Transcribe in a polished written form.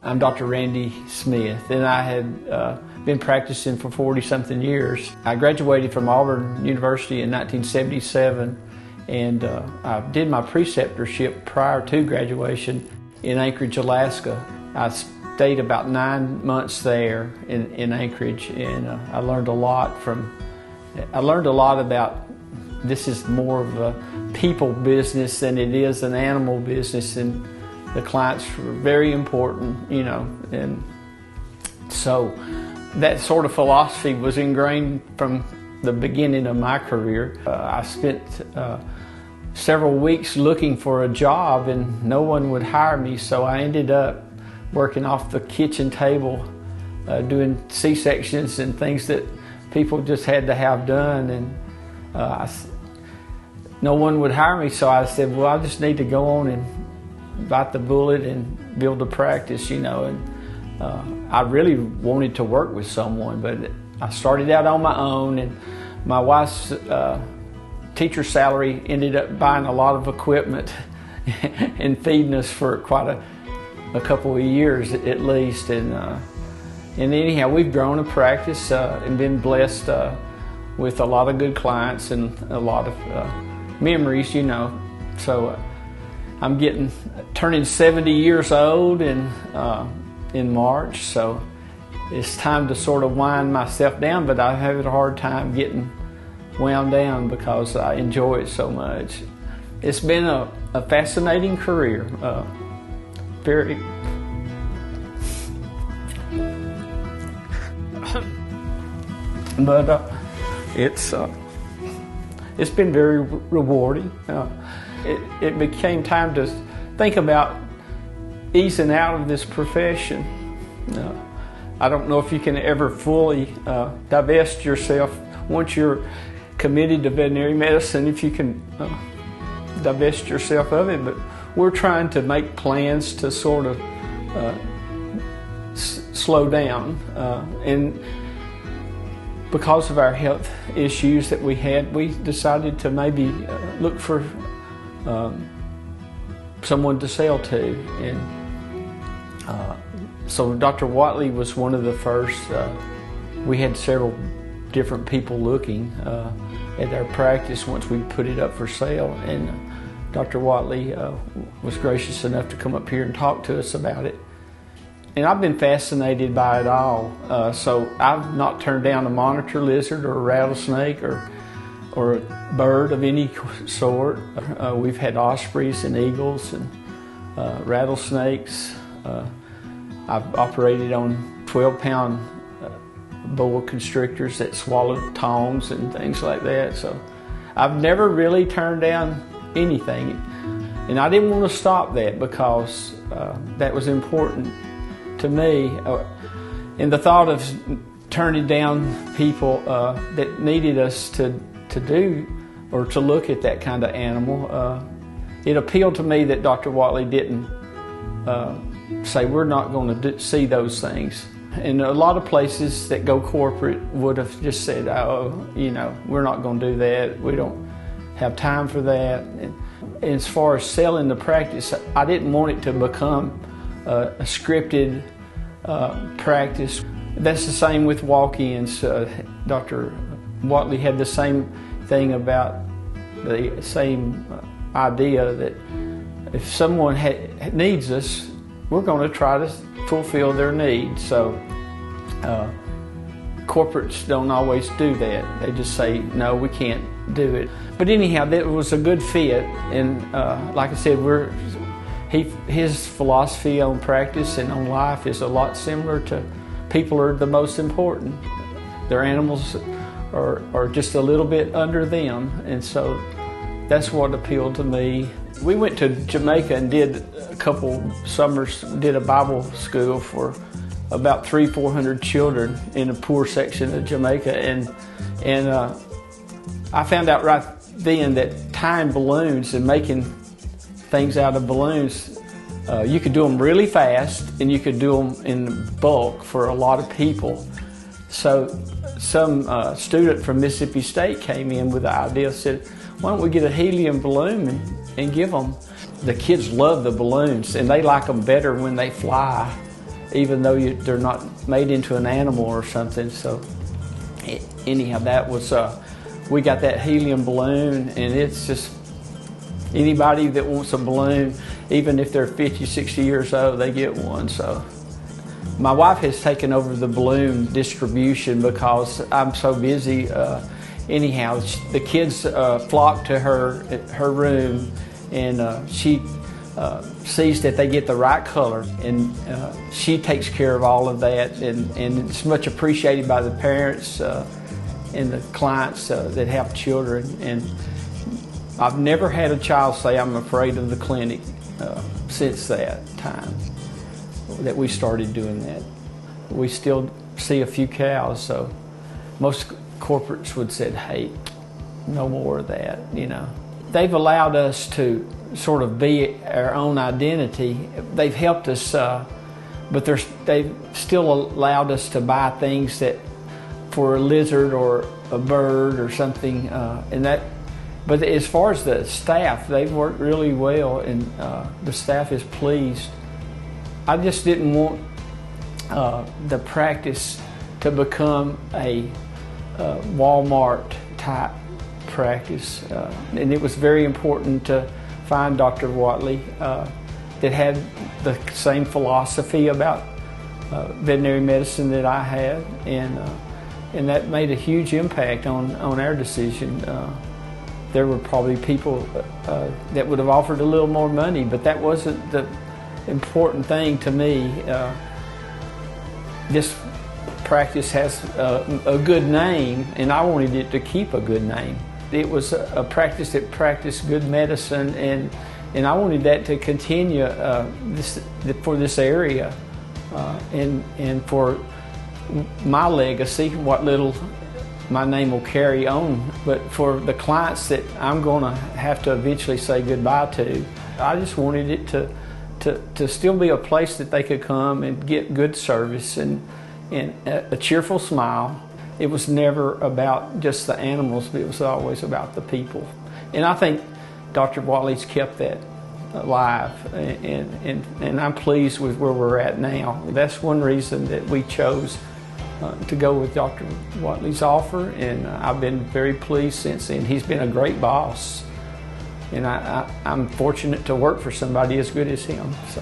I'm Dr. Randy Smith, and I had been practicing for 40-something years. I graduated from Auburn University in 1977, and I did my preceptorship prior to graduation in Anchorage, Alaska. I stayed about 9 months there in Anchorage, and I learned a lot about this is more of a people business than it is an animal business, and the clients were very important, you know, and so that sort of philosophy was ingrained from the beginning of my career. I spent several weeks looking for a job and no one would hire me, so I ended up working off the kitchen table, doing C-sections and things that people just had to have done, and no one would hire me, so I said, well, I just need to go on and bite the bullet and build a practice, you know. And I really wanted to work with someone, but I started out on my own, and my wife's teacher salary ended up buying a lot of equipment and feeding us for quite a couple of years at least. And anyhow, we've grown a practice and been blessed with a lot of good clients and a lot of memories, you know. So I'm turning 70 years old in March, so it's time to sort of wind myself down, but I have a hard time getting wound down because I enjoy it so much. It's been a fascinating career, very but it's been very rewarding. It became time to think about easing out of this profession. I don't know if you can ever fully divest yourself once you're committed to veterinary medicine, if you can divest yourself of it, but we're trying to make plans to sort of slow down, and because of our health issues that we had, we decided to maybe look for someone to sell to, and so Dr. Watley was one of the first. We had several different people looking at our practice once we put it up for sale, and Dr. Watley was gracious enough to come up here and talk to us about it. And I've been fascinated by it all. So I've not turned down a monitor lizard or a rattlesnake or a bird of any sort. We've had ospreys and eagles and rattlesnakes. I've operated on 12-pound boa constrictors that swallowed tongs and things like that. So I've never really turned down anything. And I didn't want to stop that because that was important to me. And the thought of turning down people that needed us to do or to look at that kind of animal, it appealed to me that Dr. Watley didn't say we're not going to see those things. And a lot of places that go corporate would have just said, oh, you know, we're not going to do that. We don't have time for that. And as far as selling the practice, I didn't want it to become a scripted practice. That's the same with walk-ins. Dr. Watley had the same thing about the same idea that if someone needs us, we're going to try to fulfill their needs. So corporates don't always do that. They just say, no, we can't do it. But anyhow, that was a good fit. And like I said, his philosophy on practice and on life is a lot similar to people are the most important. Their animals are just a little bit under them. And so that's what appealed to me. We went to Jamaica and did a couple summers, did a Bible school for about 300-400 children in a poor section of Jamaica. And I found out right then that tying balloons and making things out of balloons, you could do them really fast and you could do them in bulk for a lot of people. So some student from Mississippi State came in with the idea, said, why don't we get a helium balloon and give them. The kids love the balloons and they like them better when they fly. even though they're not made into an animal or something. So anyhow, that was, we got that helium balloon, and it's just, anybody that wants a balloon, even if they're 50, 60 years old, they get one. So my wife has taken over the balloon distribution because I'm so busy. Anyhow, the kids flock to her room, and she sees that they get the right color, and she takes care of all of that, and it's much appreciated by the parents and the clients that have children. And I've never had a child say, "I'm afraid of the clinic," since that time that we started doing that. We still see a few cows, so most corporates would say, "Hey, no more of that," you know. They've allowed us to sort of be our own identity. They've helped us, but they've still allowed us to buy things that for a lizard or a bird or something, and that. But as far as the staff, they've worked really well, and the staff is pleased. I just didn't want the practice to become a Walmart type practice, and it was very important to find Dr. Watley that had the same philosophy about veterinary medicine that I had, and that made a huge impact on our decision. There were probably people that would have offered a little more money, but that wasn't the important thing to me. This practice has a good name, and I wanted it to keep a good name. It was a practice that practiced good medicine, and I wanted that to continue for this area, and for my legacy, what little my name will carry on. But for the clients that I'm going to have to eventually say goodbye to, I just wanted it to still be a place that they could come and get good service and a cheerful smile. It was never about just the animals, but it was always about the people. And I think Dr. Watley's kept that alive, and I'm pleased with where we're at now. That's one reason that we chose to go with Dr. Watley's offer, and I've been very pleased since then. He's been a great boss, and I'm fortunate to work for somebody as good as him. So.